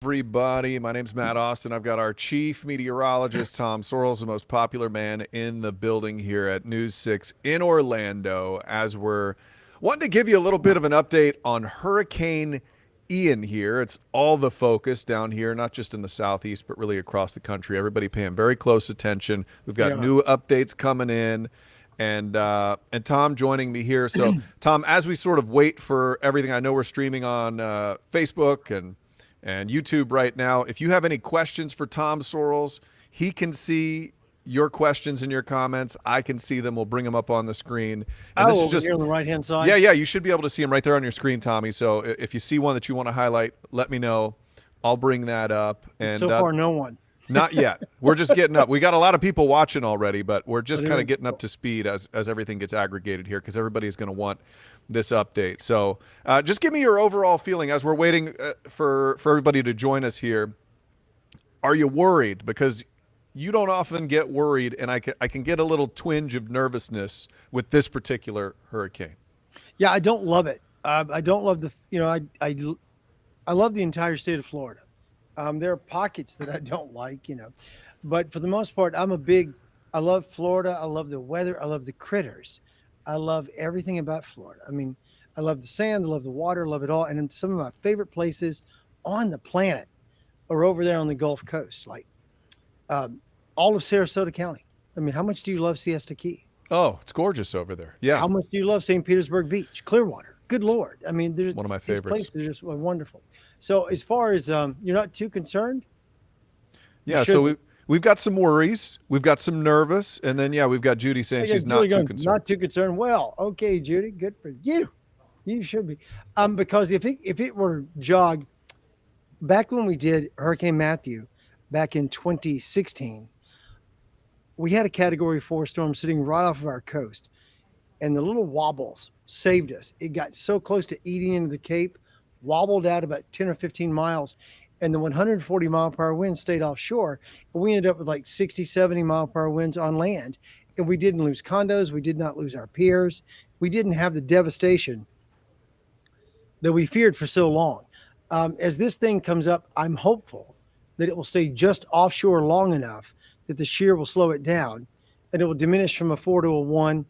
Everybody, my name's Matt Austin. I've got our chief meteorologist, Tom Sorrells, the most popular man in the building here at News 6 in Orlando, as we're wanting to give you a little bit of an update on Hurricane Ian here. It's all the focus down here, not just in the southeast, but really across the country. Everybody paying very close attention. We've got Yeah. new updates coming in. And Tom joining me here. So, Tom, as we sort of wait for everything, I know we're streaming on Facebook and YouTube right now. If you have any questions for Tom Sorrells, he can see your questions and your comments. I can see them. We'll bring them up on the screen. And Oh, this is over here just, on the right-hand side? yeah, you should be able to see them right there on your screen, Tommy. So if you see one that you want to highlight, let me know. I'll bring that up. And So far, no one. not yet. We're just getting up. We got a lot of people watching already, but we're just kind of getting up Cool. to speed as everything gets aggregated here because everybody is going to want this update. So just give me your overall feeling as we're waiting for everybody to join us here. Are you worried? Because you don't often get worried, and I can get a little twinge of nervousness with this particular hurricane. Yeah, I don't love it. I don't love I love the entire state of Florida. There are pockets that I don't like, but for the most part, I love Florida. I love the weather. I love the critters. I love everything about Florida. I mean, I love the sand. I love the water. I love it all. And then some of my favorite places on the planet are over there on the Gulf Coast, like all of Sarasota County. I mean, how much do you love Siesta Key? Oh, it's gorgeous over there. Yeah, How much do you love St. Petersburg Beach, Clearwater? Good Lord. I mean, there's one of my these favorites. places are just wonderful. So as far as you're not too concerned, you Yeah, so should be. we've got some worries, we've got some nervous, and then yeah, we've got Judy saying I guess she's Julie not too going, concerned. not too concerned. Well, okay, Judy, good for you. You should be. Because if it were jog back when we did Hurricane Matthew back in 2016, we had a Category 4 storm sitting right off of our coast, and the little wobbles saved us. It got so close to eating into the Cape, wobbled out about 10 or 15 miles, and the 140-mile-per-hour wind stayed offshore. And we ended up with like 60, 70-mile-per-hour winds on land. And we didn't lose condos. We did not lose our piers. We didn't have the devastation that we feared for so long. As this thing comes up, I'm hopeful that it will stay just offshore long enough that the shear will slow it down and it will diminish from a 4 to a 1,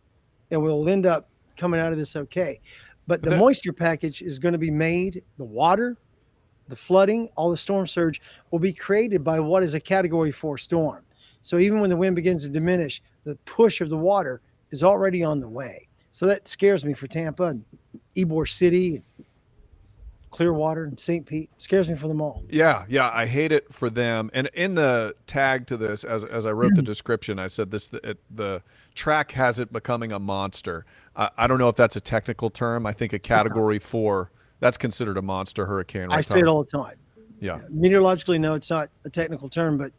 and we'll end up coming out of this okay. But the The- moisture package is going to be made, the water, the flooding, all the storm surge will be created by what is a Category 4 storm. So even when the wind begins to diminish, the push of the water is already on the way. So that scares me for Tampa and Ybor City, Clearwater, and St. Pete. It scares me for them all. yeah, I hate it for them. And in the tag to this, as I wrote the description, I said the track has it becoming a monster. I don't know if that's a technical term. I think a It's not. Category 4 that's considered a monster hurricane, I right, say it Tom? all the time. Yeah. Meteorologically, no, it's not a technical term, but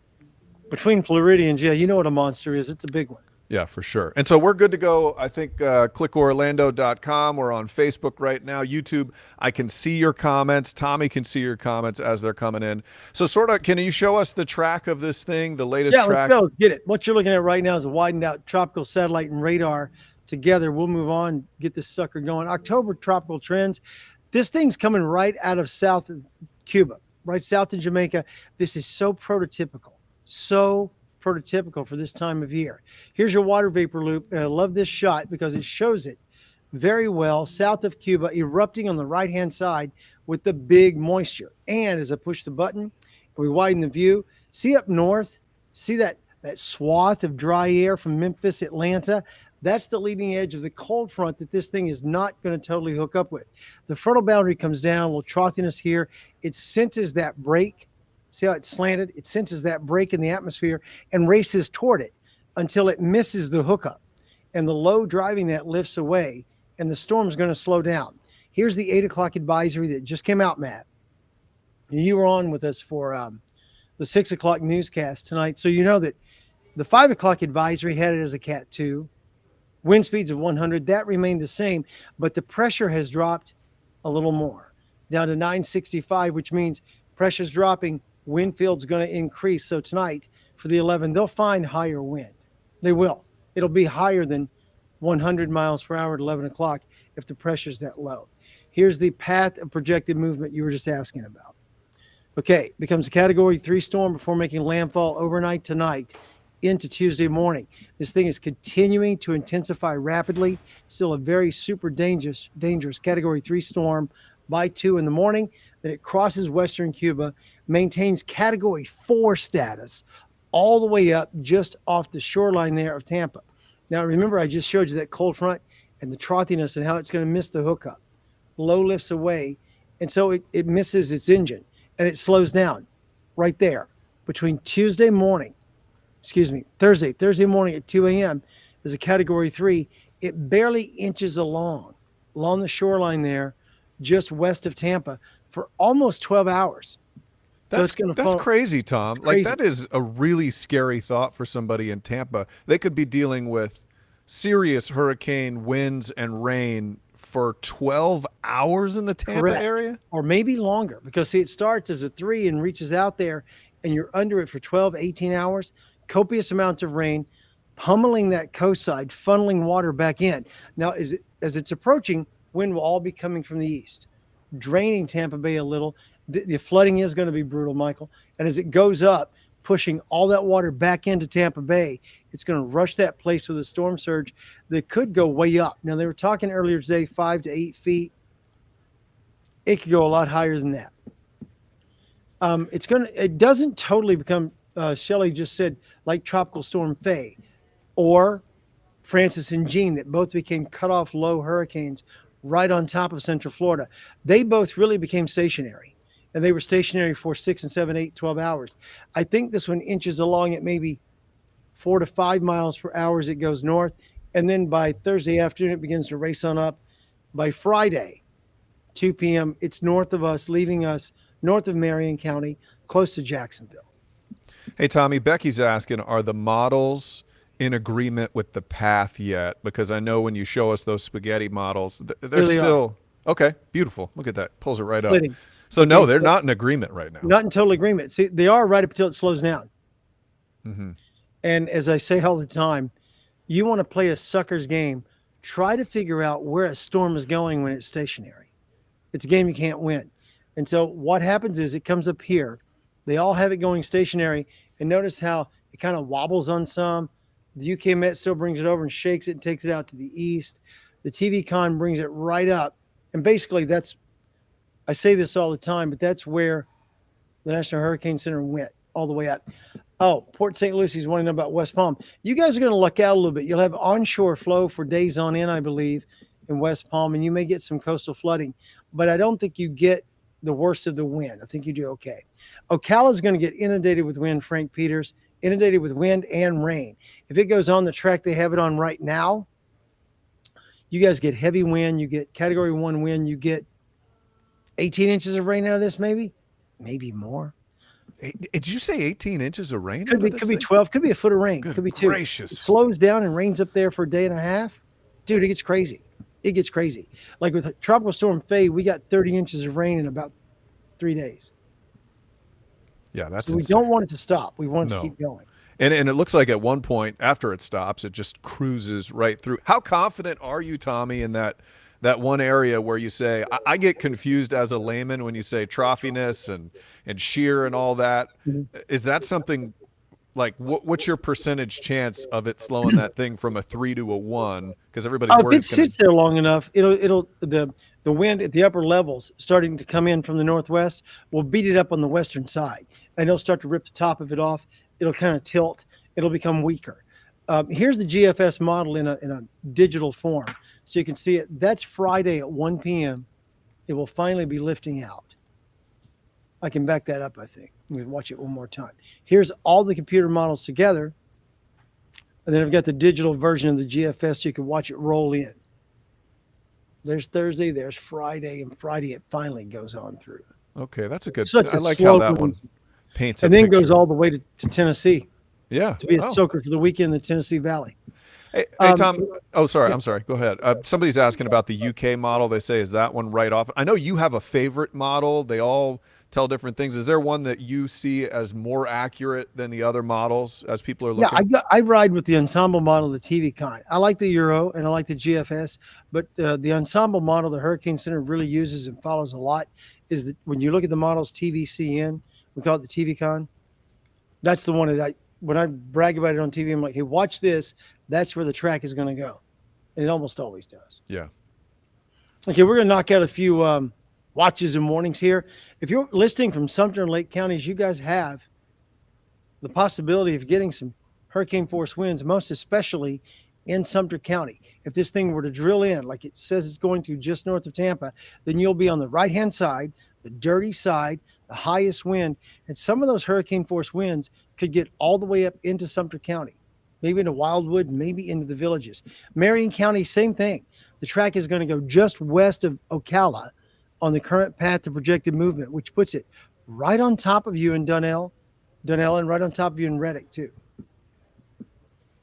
between Floridians, yeah, you know what a monster is. It's a big one. Yeah, for sure. And so we're good to go. I think clickorlando.com. We're on Facebook right now. YouTube, I can see your comments. Tommy can see your comments as they're coming in. So sort of, can you show us the track of this thing, the latest Yeah, let's track? go. Let's get it. What you're looking at right now is a widened out tropical satellite and radar together. We'll move on, get this sucker going. October tropical trends. This thing's coming right out of South Cuba, right south of Jamaica. This is so prototypical. So prototypical for this time of year. Here's your water vapor loop. And I love this shot because it shows it very well. South of Cuba, erupting on the right-hand side with the big moisture. And as I push the button, we widen the view. See up north, see that swath of dry air from Memphis, Atlanta. That's the leading edge of the cold front that this thing is not going to totally hook up with. The frontal boundary comes down, a little trothiness here. It senses that break. See how it's slanted? It senses that break in the atmosphere and races toward it until it misses the hookup. And the low driving that lifts away, and the storm's going to slow down. Here's the 8 o'clock advisory that just came out, Matt. You were on with us for the 6 o'clock newscast tonight. So you know that the 5 o'clock advisory had it as a Cat 2. Wind speeds of 100, that remained the same, but the pressure has dropped a little more, down to 965, which means pressure's dropping, wind field's going to increase. So tonight for the 11, they'll find higher wind. They will. It'll be higher than 100 miles per hour at 11 o'clock if the pressure's that low. Here's the path of projected movement you were just asking about. Okay, becomes a Category 3 storm before making landfall overnight tonight into Tuesday morning. This thing is continuing to intensify rapidly. Still a very super dangerous Category 3 storm by 2 in the morning. Then it crosses western Cuba, maintains Category 4 status all the way up just off the shoreline there of Tampa. Now, remember, I just showed you that cold front and the trothiness and how it's going to miss the hookup. Low lifts away, and so it misses its engine and it slows down right there between Thursday morning at 2 a.m. is a Category 3. It barely inches along the shoreline there, just west of Tampa, for almost 12 hours. So That's crazy, Tom. Like, crazy. that is a really scary thought for somebody in Tampa. They could be dealing with serious hurricane winds and rain for 12 hours in the Tampa Correct. area? Or maybe longer, because see, it starts as a 3 and reaches out there, and you're under it for 12, 18 hours. Copious amounts of rain, pummeling that coast side, funneling water back in. Now, as it's approaching, wind will all be coming from the east, draining Tampa Bay a little. The flooding is going to be brutal, Michael. And as it goes up, pushing all that water back into Tampa Bay, it's going to rush that place with a storm surge that could go way up. Now, they were talking earlier today, 5 to 8 feet. It could go a lot higher than that. It doesn't totally become, Shelley just said, like Tropical Storm Faye or Francis and Jean, that both became cut-off low hurricanes right on top of Central Florida. They both really became stationary, and they were stationary for 6 and 7, 8, 12 hours. I think this one inches along at maybe 4 to 5 miles per hour as it goes north, and then by Thursday afternoon, it begins to race on up. By Friday, 2 p.m., it's north of us, leaving us north of Marion County, close to Jacksonville. Hey, Tommy, Becky's asking, are the models in agreement with the path yet? Because I know when you show us those spaghetti models, they're Really still okay. Beautiful. Look at that. Pulls it right Splitting. up. So no, they're not in agreement right now. Not in total agreement. See, they are right up until it slows down. Mm-hmm. And as I say all the time, you want to play a sucker's game. Try to figure out where a storm is going when it's stationary. It's a game you can't win. And so what happens is it comes up here. They all have it going stationary. And notice how it kind of wobbles on some. The UK Met still brings it over and shakes it and takes it out to the east. The TV Con brings it right up. And basically I say this all the time, but that's where the National Hurricane Center went all the way up. Oh, Port St. Lucie's wanting to know about West Palm. You guys are going to luck out a little bit. You'll have onshore flow for days on end, I believe, in West Palm, and you may get some coastal flooding. But I don't think you get the worst of the wind. I think you do okay. Ocala is going to get inundated with wind, Frank Peters, inundated with wind and rain. If it goes on the track they have it on right now, you guys get heavy wind, you get Category 1 wind, you get 18 inches of rain out of this, maybe more. Did you say 18 inches of rain? Could be 12, could be a foot of rain, Good could be 2. gracious. It slows down and rains up there for a day and a half. Dude, it gets crazy. It gets crazy. Like with Tropical Storm Faye, we got 30 inches of rain in about 3 days. Yeah, that's so we insane. don't want it to stop. We want it to keep going. And it looks like at one point after it stops, it just cruises right through. How confident are you, Tommy, in that one area where you say, I get confused as a layman when you say trophiness and shear and all that. Mm-hmm. Is that something like what's your percentage chance of it slowing that thing from a 3 to a 1? Because everybody's worried. If it sits there long enough, the wind at the upper levels starting to come in from the northwest will beat it up on the western side, and it'll start to rip the top of it off. It'll kind of tilt. It'll become weaker. Here's the GFS model in a digital form, so you can see it. That's Friday at 1 p.m. It will finally be lifting out. I can back that up, I think. We can watch it one more time. Here's all the computer models together, and then I've got the digital version of the GFS so you can watch it roll in. There's Thursday, there's Friday, and Friday it finally goes on through. Okay, that's a good. I like how that one paints. And then goes all the way to Tennessee. Yeah, to be a soaker for the weekend in the Tennessee Valley. Hey, Tom. Oh, sorry. Yeah. I'm sorry. Go ahead. Somebody's asking about the UK model. They say, is that one right off? I know you have a favorite model. They all tell different things. Is there one that you see as more accurate than the other models as people are looking? Yeah, I ride with the ensemble model of the TV Con. I like the Euro and I like the GFS, but the ensemble model the Hurricane Center really uses and follows a lot is that when you look at the models TVCN, We call it the TV con. That's the one that when I brag about it on TV, I'm like, hey, watch this. That's where the track is going to go. And it almost always does. Yeah. Okay, we're going to knock out a few watches and warnings here. If you're listening from Sumter and Lake counties, you guys have the possibility of getting some hurricane force winds, most especially in Sumter County. If this thing were to drill in like it says it's going to just north of Tampa, then you'll be on the right-hand side, the dirty side, the highest wind. And some of those hurricane force winds could get all the way up into Sumter County, maybe into Wildwood, maybe into the villages. Marion County, same thing. The track is going to go just west of Ocala on the current path to projected movement, which puts it right on top of you in Dunnell, and right on top of you in Reddick, too.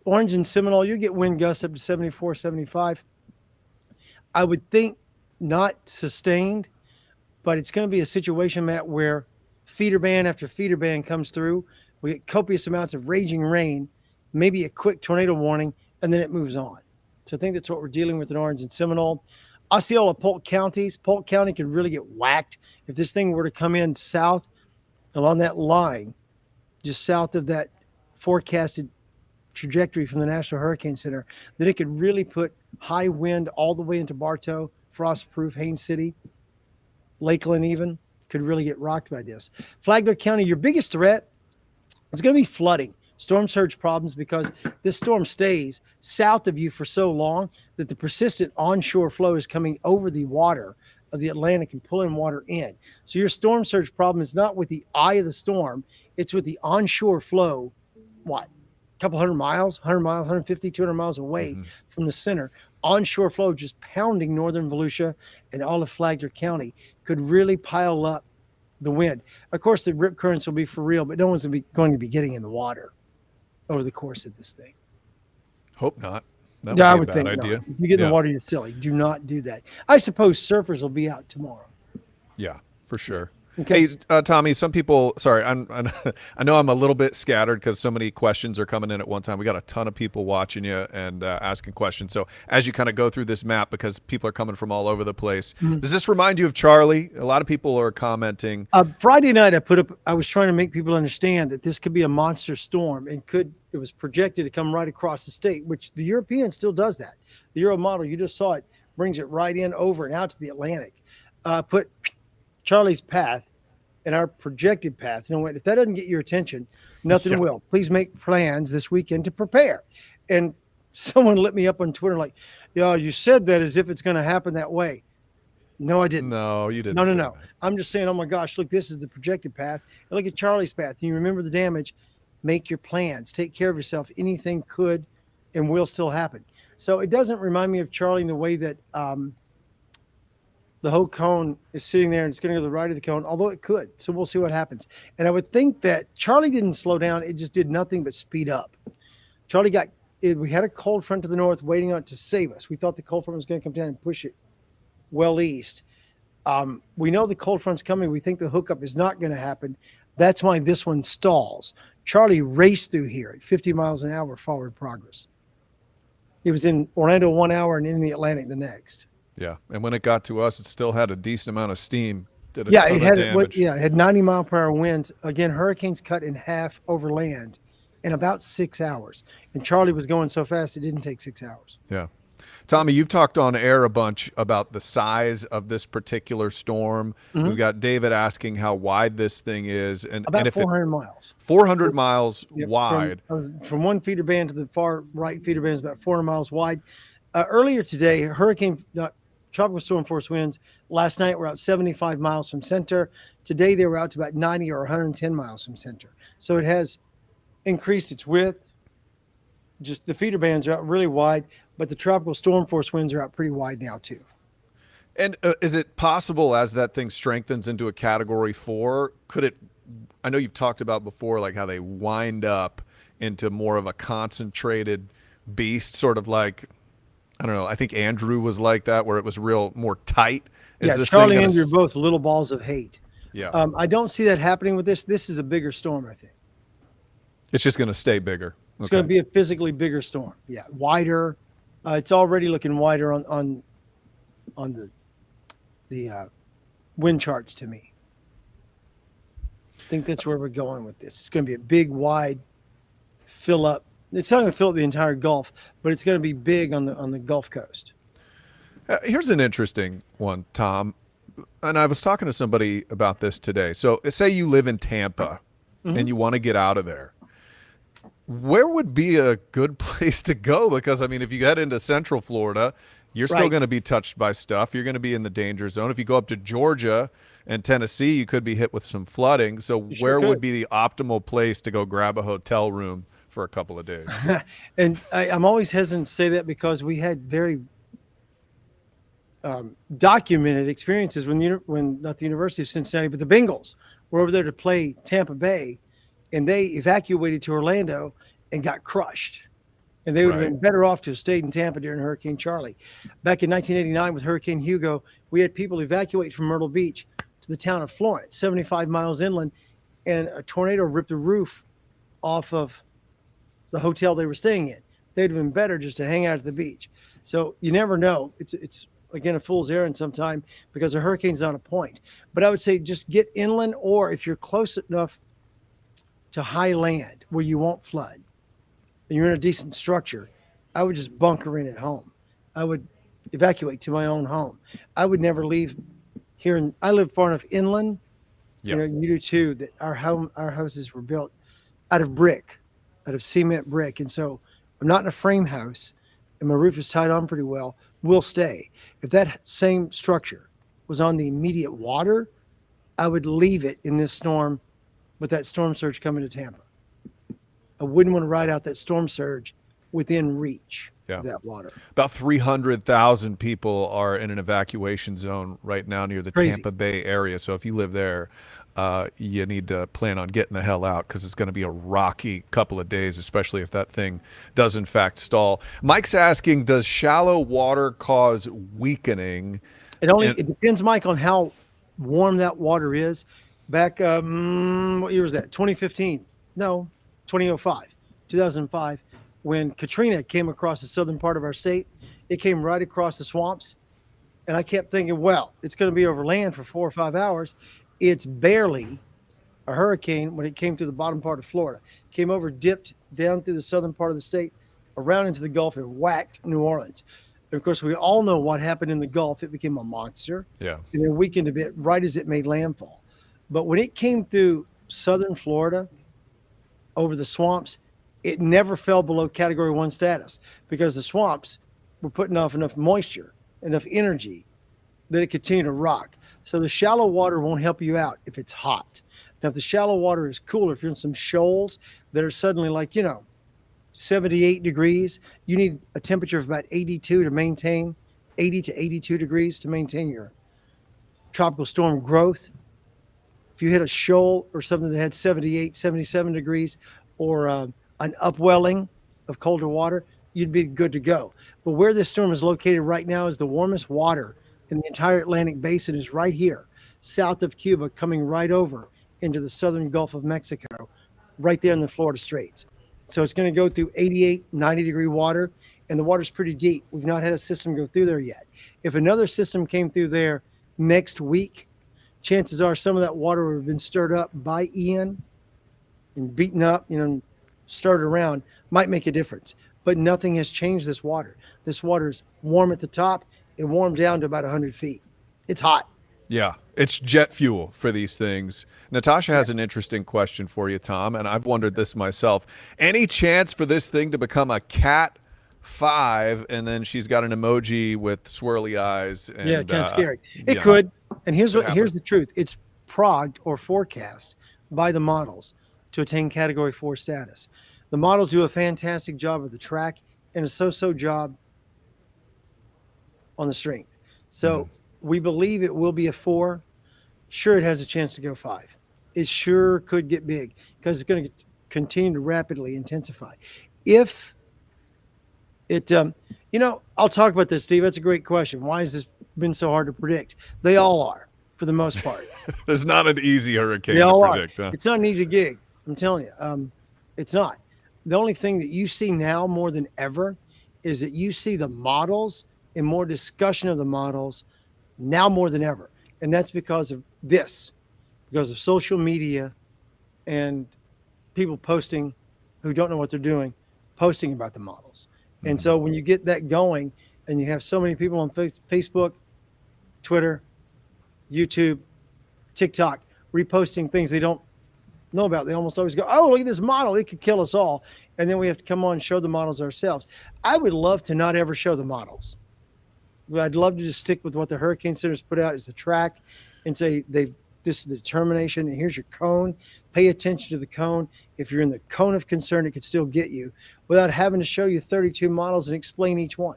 Orange and Seminole, you get wind gusts up to 74, 75. I would think not sustained, but it's going to be a situation, Matt, where feeder band after feeder band comes through. We get copious amounts of raging rain, maybe a quick tornado warning, and then it moves on. So I think that's what we're dealing with in Orange and Seminole. Osceola, Polk counties. Polk County could really get whacked if this thing were to come in south along that line, just south of that forecasted trajectory from the National Hurricane Center. Then it could really put high wind all the way into Bartow, Frostproof, Haines City, Lakeland even could really get rocked by this. Flagler County, your biggest threat is going to be flooding, storm surge problems, because this storm stays south of you for so long that the persistent onshore flow is coming over the water of the Atlantic and pulling water in. So your storm surge problem is not with the eye of the storm, it's with the onshore flow, a couple 150, 200 miles away from the center. Onshore flow just pounding northern Volusia and all of Flagler County could really pile up the wind. Of course, the rip currents will be for real, but no one's going to be getting in the water over the course of this thing. Hope not. That I would would be a think bad idea. not. If you get in the water, you're silly. Do not do that. I suppose surfers will be out tomorrow. Yeah, for sure. Okay. Hey, Tommy, some people, sorry, I know I'm a little bit scattered because so many questions are coming in at one time. We got a ton of people watching you and asking questions. So as you kind of go through this map, because people are coming from all over the place, does this remind you of Charlie? A lot of people are commenting. Friday night, I was trying to make people understand that this could be a monster storm and it was projected to come right across the state, which the European still does that. The Euro model, you just saw it, brings it right in over and out to the Atlantic. Put Charlie's path and our projected path. If that doesn't get your attention, nothing will. Please make plans this weekend to prepare. And someone lit me up on Twitter like, you said that as if it's going to happen that way. No, I didn't. No, you didn't. No. That. I'm just saying, oh my gosh, look, this is the projected path. And look at Charlie's path. And you remember the damage. Make your plans. Take care of yourself. Anything could and will still happen. So it doesn't remind me of Charlie in the way that the whole cone is sitting there and it's going to go to the right of the cone, although it could. So we'll see what happens. And I would think that Charlie didn't slow down. It just did nothing but speed up. We had a cold front to the north waiting on it to save us. We thought the cold front was going to come down and push it well east. We know the cold front's coming. We think the hookup is not going to happen. That's why this one stalls. Charlie raced through here at 50 miles an hour forward progress. It was in Orlando 1 hour and in the Atlantic the next. Yeah, and when it got to us, it still had a decent amount of steam. Did a ton of damage. It had 90 mile per hour winds. Again, hurricanes cut in half over land in about 6 hours. And Charlie was going so fast it didn't take 6 hours. Yeah. Tommy, you've talked on air a bunch about the size of this particular storm. We've got David asking how wide this thing is. About 400 miles. 400 miles wide. From one feeder band to the far right feeder band is about 400 miles wide. Earlier today, tropical storm force winds last night were out 75 miles from center. Today they were out to about 90 or 110 miles from center. So it has increased its width. Just the feeder bands are out really wide, but the tropical storm force winds are out pretty wide now too. And is it possible as that thing strengthens into a category 4, I know you've talked about before, like how they wind up into more of a concentrated beast, sort of like, I don't know, I think Andrew was like that, where it was more tight. Charlie and Andrew are both little balls of hate. Yeah. I don't see that happening with this. This is a bigger storm, I think. It's just going to stay bigger. It's going to be a physically bigger storm. Yeah, wider. It's already looking wider on the wind charts to me. think that's where we're going with this. It's going to be a big, wide fill up. It's not going to fill up the entire Gulf, but it's going to be big on the Gulf Coast. Here's an interesting one, Tom. And I was talking to somebody about this today. So, say you live in Tampa and you want to get out of there. Where would be a good place to go? Because, I mean, if you head into Central Florida, you're still going to be touched by stuff. You're going to be in the danger zone. If you go up to Georgia and Tennessee, you could be hit with some flooding. So, where would be the optimal place to go grab a hotel room for a couple of days? And I'm always hesitant to say that because we had very documented experiences when not the University of Cincinnati, but the Bengals were over there to play Tampa Bay, and they evacuated to Orlando and got crushed. And they would have been better off to have stayed in Tampa during Hurricane Charlie. Back in 1989 with Hurricane Hugo, we had people evacuate from Myrtle Beach to the town of Florence, 75 miles inland, and a tornado ripped the roof off of the hotel they were staying in. They'd have been better just to hang out at the beach. So you never know. It's again a fool's errand sometime because a hurricane's on a point. But I would say just get inland, or if you're close enough to high land where you won't flood and you're in a decent structure, I would just bunker in at home. I would evacuate to my own home. I would never leave here. I live far enough inland. Yep. You know, you do too, that our houses were built out of brick, out of cement brick. And so I'm not in a frame house and my roof is tied on pretty well. We'll stay. If that same structure was on the immediate water, I would leave it in this storm with that storm surge coming to Tampa. I wouldn't want to ride out that storm surge within reach of that water. About 300,000 people are in an evacuation zone right now near the Tampa Bay area. So if you live there, you need to plan on getting the hell out because it's going to be a rocky couple of days, especially if that thing does in fact stall. Mike's asking, does shallow water cause weakening? It depends, Mike, on how warm that water is. Back, what year was that? 2015? No, 2005. When Katrina came across the southern part of our state, it came right across the swamps. And I kept thinking, well, it's going to be over land for 4 or 5 hours. It's barely a hurricane when it came to the bottom part of Florida. Came over, dipped down through the southern part of the state, around into the Gulf, and whacked New Orleans. And of course, we all know what happened in the Gulf. It became a monster. Yeah. And then weakened a bit right as it made landfall. But when it came through southern Florida, over the swamps, it never fell below Category 1 status because the swamps were putting off enough moisture, enough energy that it continued to rock. So the shallow water won't help you out if it's hot. Now, if the shallow water is cooler, if you're in some shoals that are suddenly 78 degrees, you need a temperature of about 82 to maintain 80 to 82 degrees to maintain your tropical storm growth. If you hit a shoal or something that had 78, 77 degrees or an upwelling of colder water, you'd be good to go. But where this storm is located right now is the warmest water in the entire Atlantic basin is right here, south of Cuba, coming right over into the southern Gulf of Mexico, right there in the Florida Straits. So it's going to go through 88, 90-degree water, and the water's pretty deep. We've not had a system go through there yet. If another system came through there next week, chances are some of that water would have been stirred up by Ian and beaten up, stirred around, might make a difference. But nothing has changed this water. This water is warm at the top. It warmed down to about 100 feet. It's hot. Yeah, it's jet fuel for these things. Natasha has an interesting question for you, Tom, and I've wondered this myself. Any chance for this thing to become a Cat 5, and then she's got an emoji with swirly eyes? And, kind of scary. It could. And here's the truth. It's progged or forecast by the models to attain Category 4 status. The models do a fantastic job of the track and a so-so job on the strength. So we believe it will be a 4. Sure, it has a chance to go 5. It sure could get big because it's going to continue to rapidly intensify. If it, I'll talk about this, Steve. That's a great question. Why has this been so hard to predict? They all are, for the most part. There's not an easy hurricane they all to predict. Huh? It's not an easy gig. I'm telling you. It's not. The only thing that you see now more than ever is that you see the models and more discussion of the models now more than ever. And that's because of this, because of social media and people posting who don't know what they're doing, posting about the models. And Mhm. so when you get that going and you have so many people on Facebook, Twitter, YouTube, TikTok reposting things they don't know about, they almost always go, "Oh, look at this model. It could kill us all." And then we have to come on and show the models ourselves. I would love to not ever show the models. I'd love to just stick with what the Hurricane Center's put out as a track and say this is the determination and here's your cone. Pay attention to the cone. If you're in the cone of concern, it could still get you without having to show you 32 models and explain each one.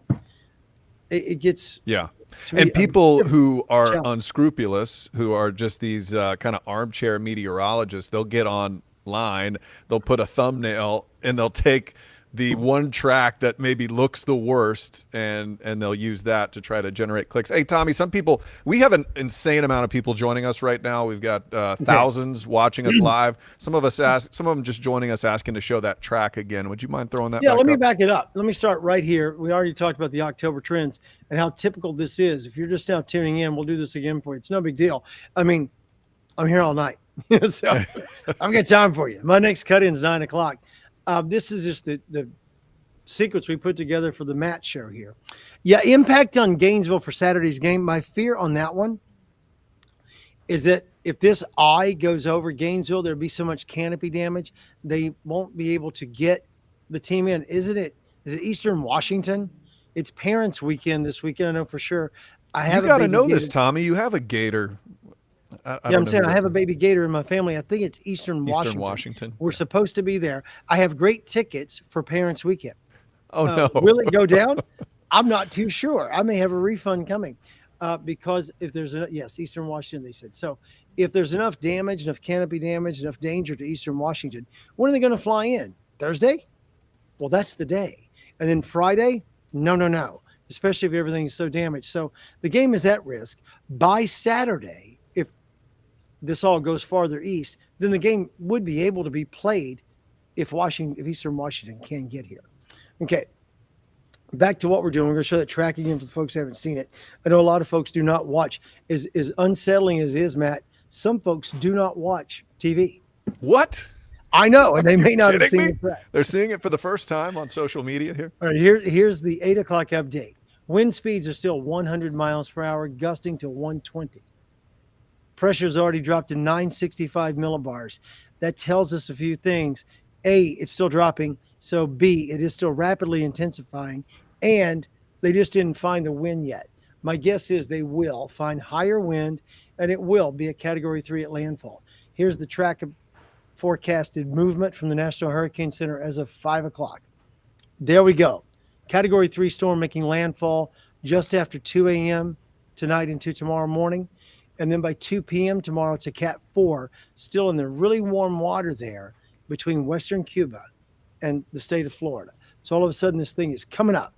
It gets Yeah. to me And people a who are challenge. unscrupulous, who are just these kind of armchair meteorologists, they'll get online, they'll put a thumbnail, and they'll take the one track that maybe looks the worst, and they'll use that to try to generate clicks. Hey, Tommy, some people, we have an insane amount of people joining us right now. We've got Okay. thousands watching us live. Some of them just joining us asking to show that track again. Would you mind throwing that Yeah, let back me up? back it up. Let me start right here. We already talked about the October trends and how typical this is. If you're just now tuning in, we'll do this again for you. It's no big deal. I mean, I'm here all night. So I've got time for you. My next cut in is 9 o'clock. This is just the sequence we put together for the match show here. Yeah, impact on Gainesville for Saturday's game. My fear on that one is that if this eye goes over Gainesville, there'll be so much canopy damage, they won't be able to get the team in. Isn't it? Is it Eastern Washington? It's Parents Weekend this weekend. I know for sure. I You have a got to baby know this, gator. Tommy. You have a gator. I Yeah, don't I'm know who saying I that have a baby gator in my family. I think it's Eastern Eastern Washington. Washington. We're supposed to be there. I have great tickets for Parents Weekend. Oh no. Will it go down? I'm not too sure. I may have a refund coming because if there's yes, Eastern Washington, they said. So if there's enough damage, enough canopy damage, enough danger to Eastern Washington, when are they going to fly in? Thursday? Well, that's the day. And then Friday? No, no, no. Especially if everything's so damaged. So the game is at risk. By Saturday, if this all goes farther east, then the game would be able to be played if Eastern Washington can get here. Okay, back to what we're doing. We're going to show that track again for the folks who haven't seen it. I know a lot of folks do not watch. As unsettling as it is, Matt, some folks do not watch TV. What? I know, and they may not have Kidding seen me? the track. They're seeing it for the first time on social media here. All right, here's the 8 o'clock update. Wind speeds are still 100 miles per hour, gusting to 120. Pressure's already dropped to 965 millibars. That tells us a few things. A, it's still dropping. So B, it is still rapidly intensifying. And they just didn't find the wind yet. My guess is they will find higher wind, and it will be a Category 3 at landfall. Here's the track of forecasted movement from the National Hurricane Center as of 5 o'clock. There we go. Category 3 storm making landfall just after 2 a.m. tonight into tomorrow morning. And then by 2 p.m. tomorrow, it's a Cat 4, still in the really warm water there between Western Cuba and the state of Florida. So all of a sudden, this thing is coming up.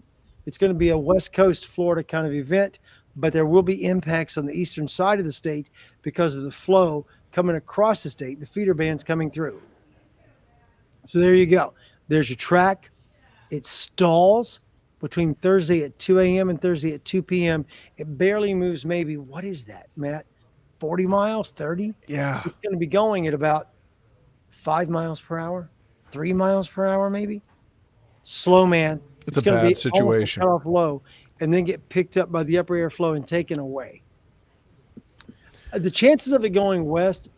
It's going to be a West Coast Florida kind of event, but there will be impacts on the eastern side of the state because of the flow coming across the state, the feeder bands coming through. So there you go. There's your track. It stalls between Thursday at 2 a.m. and Thursday at 2 p.m. It barely moves maybe, what is that, Matt? 40 miles, 30? Yeah. It's going to be going at about 5 miles per hour, 3 miles per hour maybe. Slow, man. It's a going to bad be almost a situation. cutoff low and then get picked up by the upper air flow and taken away. The chances of it going west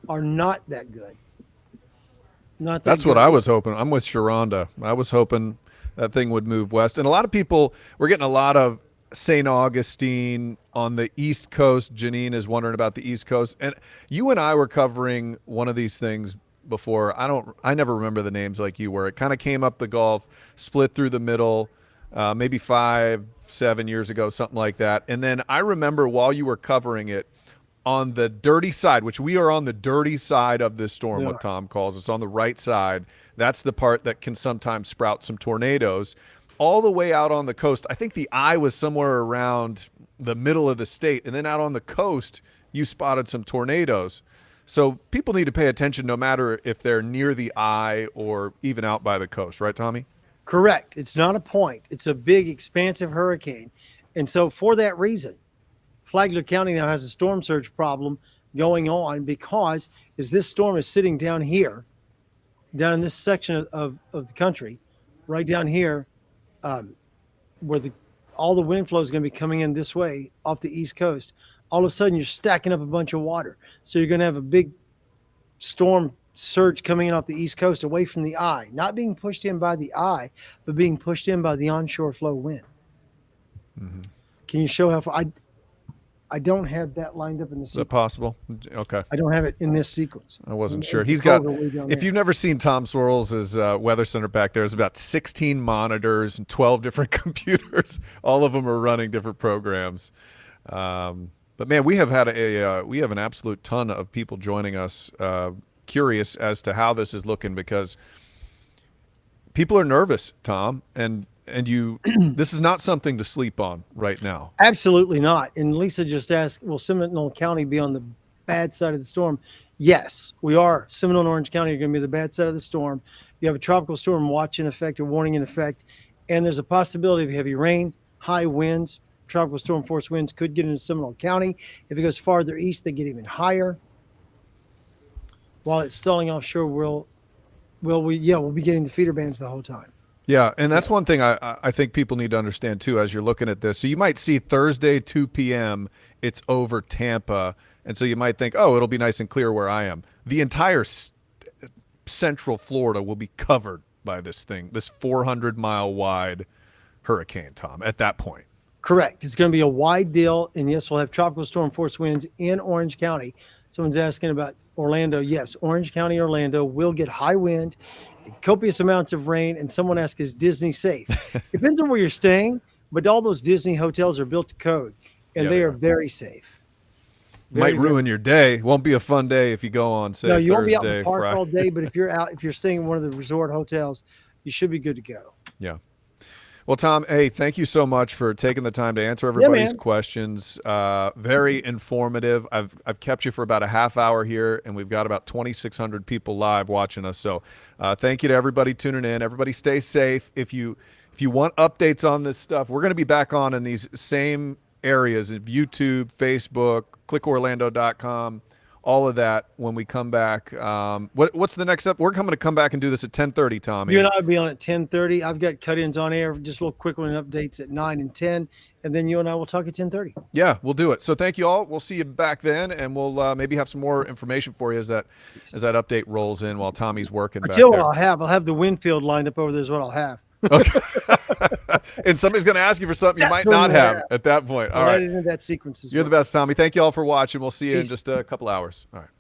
are not that good. Not that That's what good. I was hoping. I'm with Sharonda. I was hoping that thing would move west. And a lot of people, we're getting a lot of St. Augustine on the East Coast. Janine is wondering about the East Coast. And you and I were covering one of these things before. I never remember the names like you were. It kind of came up the Gulf, split through the middle, maybe 5-7 years ago, something like that. And then I remember while you were covering it, on the dirty side, which we are on the dirty side of this storm, what Tom calls us, on the right side. That's the part that can sometimes sprout some tornadoes. All the way out on the coast, I think the eye was somewhere around the middle of the state. And then out on the coast, you spotted some tornadoes. So people need to pay attention no matter if they're near the eye or even out by the coast. Right, Tommy? Correct. It's not a point. It's a big, expansive hurricane. And so for that reason, Flagler County now has a storm surge problem going on, because as this storm is sitting down here, down in this section of the country, right down here, where all the wind flow is going to be coming in this way off the East Coast, all of a sudden you're stacking up a bunch of water. So you're going to have a big storm surge coming in off the East Coast away from the eye, not being pushed in by the eye, but being pushed in by the onshore flow wind. Mm-hmm. Can you show how far? I don't have that lined up in the Is that sequence. possible? Okay. I don't have it in this sequence. I wasn't And sure. the He's got, colder way down if there. you've never seen Tom Sorrells' weather center back there, there's about 16 monitors and 12 different computers. All of them are running different programs. But man, we have had we have an absolute ton of people joining us, curious as to how this is looking, because people are nervous, Tom, and you, this is not something to sleep on right now. Absolutely not. And Lisa just asked, will Seminole County be on the bad side of the storm? Yes, we are. Seminole and Orange County are going to be the bad side of the storm. You have a tropical storm watch in effect, a warning in effect, and there's a possibility of heavy rain, high winds. Tropical storm force winds could get into Seminole County. If it goes farther east, they get even higher. While it's stalling offshore, we'll be getting the feeder bands the whole time. Yeah, and that's one thing I think people need to understand too as you're looking at this. So you might see Thursday 2 p.m. it's over Tampa, and so you might think, oh, it'll be nice and clear where I am. The entire central Florida will be covered by this thing, this 400-mile wide hurricane, Tom, at that point. Correct. It's going to be a wide deal, and yes, we'll have tropical storm force winds in Orange County. Someone's asking about Orlando. Yes, Orange County, Orlando will get high wind, copious amounts of rain, and someone asked, is Disney safe? Depends on where you're staying, but all those Disney hotels are built to code, and they are very safe. Might ruin your day. Won't be a fun day if you go on, say, no, you Thursday, won't be out in the park Friday. all day, but if you're staying in one of the resort hotels, you should be good to go. Yeah. Well, Tom, hey, thank you so much for taking the time to answer everybody's questions. Very informative. I've kept you for about a half hour here, and we've got about 2,600 people live watching us. So thank you to everybody tuning in. Everybody stay safe. If you want updates on this stuff, we're going to be back on in these same areas of YouTube, Facebook, clickorlando.com. All of that when we come back. What's the next step? We're going to come back and do this at 10:30, Tommy. You and I will be on at 10:30. I've got cut-ins on air, just real quick one updates at 9 and 10, and then you and I will talk at 10:30. Yeah, we'll do it. So thank you all. We'll see you back then, and we'll maybe have some more information for you as that update rolls in while Tommy's working back there. What I'll have the wind field lined up over there is what I'll have. Okay. And somebody's going to ask you for something you might not have at that point. All right. Into that sequence as You're the best, Tommy. Thank you all for watching. We'll see you in just a couple hours. All right.